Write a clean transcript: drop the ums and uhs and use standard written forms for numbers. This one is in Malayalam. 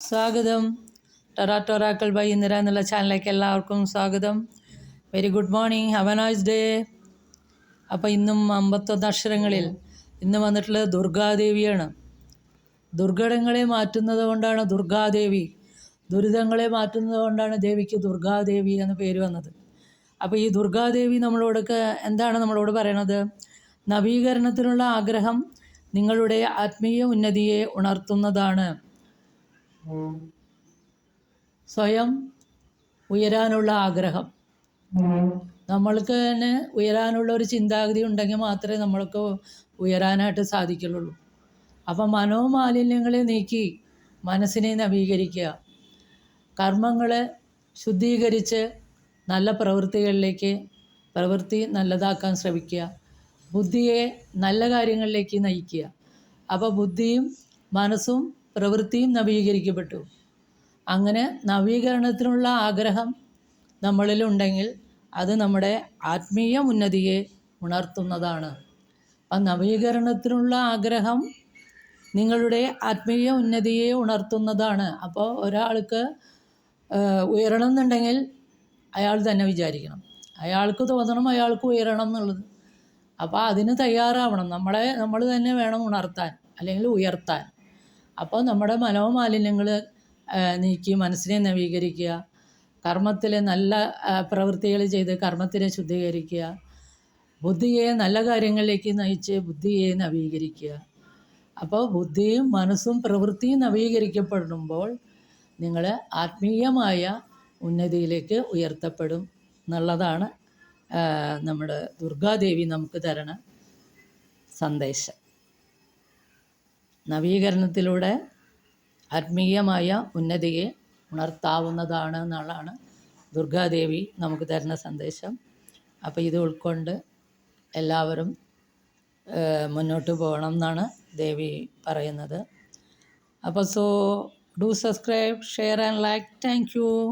സ്വാഗതം. ടൊറാക്കൾ ബൈ ഇന്ദിര എന്നുള്ള ചാനലിലേക്ക് എല്ലാവർക്കും സ്വാഗതം. Very good morning, have A nice day. അപ്പോൾ ഇന്നും 51 അക്ഷരങ്ങളിൽ ഇന്ന് വന്നിട്ടുള്ളത് ദുർഗാദേവിയാണ്. ദുർഘടങ്ങളെ മാറ്റുന്നത് കൊണ്ടാണ് ദുർഗാദേവി, ദുരിതങ്ങളെ മാറ്റുന്നത് കൊണ്ടാണ് ദേവിക്ക് ദുർഗാദേവി എന്ന പേര് വന്നത്. അപ്പോൾ ഈ ദുർഗാദേവി എന്താണ് നമ്മളോട് പറയണത്? നവീകരണത്തിനുള്ള ആഗ്രഹം നിങ്ങളുടെ ആത്മീയ ഉന്നതിയെ ഉണർത്തുന്നതാണ്. സ്വയം ഉയരാനുള്ള ആഗ്രഹം, നമ്മൾക്ക് തന്നെ ഉയരാനുള്ള ഒരു ചിന്താഗതി ഉണ്ടെങ്കിൽ മാത്രമേ നമ്മൾക്ക് ഉയരാനായിട്ട് സാധിക്കുള്ളൂ. അപ്പം മനോമാലിന്യങ്ങളെ നീക്കി മനസ്സിനെ നവീകരിക്കുക, കർമ്മങ്ങളെ ശുദ്ധീകരിച്ച് നല്ല പ്രവൃത്തി നല്ലതാക്കാൻ ശ്രമിക്കുക, ബുദ്ധിയെ നല്ല കാര്യങ്ങളിലേക്ക് നയിക്കുക. അപ്പോൾ ബുദ്ധിയും മനസ്സും പ്രവൃത്തിയും നവീകരിക്കപ്പെട്ടു. അങ്ങനെ നവീകരണത്തിനുള്ള ആഗ്രഹം നമ്മളിലുണ്ടെങ്കിൽ അത് നമ്മുടെ ആത്മീയ ഉന്നതിയെ ഉണർത്തുന്നതാണ്. അപ്പം നവീകരണത്തിനുള്ള ആഗ്രഹം നിങ്ങളുടെ ആത്മീയ ഉന്നതിയെ ഉണർത്തുന്നതാണ്. അപ്പോൾ ഒരാൾക്ക് ഉയരണം എന്നുണ്ടെങ്കിൽ അയാൾ തന്നെ വിചാരിക്കണം, അയാൾക്ക് തോന്നണം അയാൾക്ക് ഉയരണം എന്നുള്ളത്. അപ്പോൾ അതിന് തയ്യാറാവണം. നമ്മൾ തന്നെ വേണം ഉണർത്താൻ അല്ലെങ്കിൽ ഉയർത്താൻ. അപ്പോൾ നമ്മുടെ മനോമാലിന്യങ്ങൾ നീക്കി മനസ്സിനെ നവീകരിക്കുക, കർമ്മത്തിൽ നല്ല പ്രവൃത്തികൾ ചെയ്ത് കർമ്മത്തിനെ ശുദ്ധീകരിക്കുക, ബുദ്ധിയെ നല്ല കാര്യങ്ങളിലേക്ക് നയിച്ച് ബുദ്ധിയെ നവീകരിക്കുക. അപ്പോൾ ബുദ്ധിയും മനസ്സും പ്രവൃത്തിയും നവീകരിക്കപ്പെടുമ്പോൾ നിങ്ങൾ ആത്മീയമായ ഉന്നതിയിലേക്ക് ഉയർത്തപ്പെടും എന്നുള്ളതാണ് നമ്മുടെ ദുർഗാദേവി നമുക്ക് തരണ സന്ദേശം. നവീകരണത്തിലൂടെ ആത്മീയമായ ഉന്നതിയെ ഉണർത്താവുന്നതാണ് എന്നുള്ളതാണ് ദുർഗാദേവി നമുക്ക് തരുന്ന സന്ദേശം. അപ്പോൾ ഇത് ഉൾക്കൊണ്ട് എല്ലാവരും മുന്നോട്ട് പോകണം എന്നാണ് ദേവി പറയുന്നത്. അപ്പോൾ do subscribe, share and like. Thank you.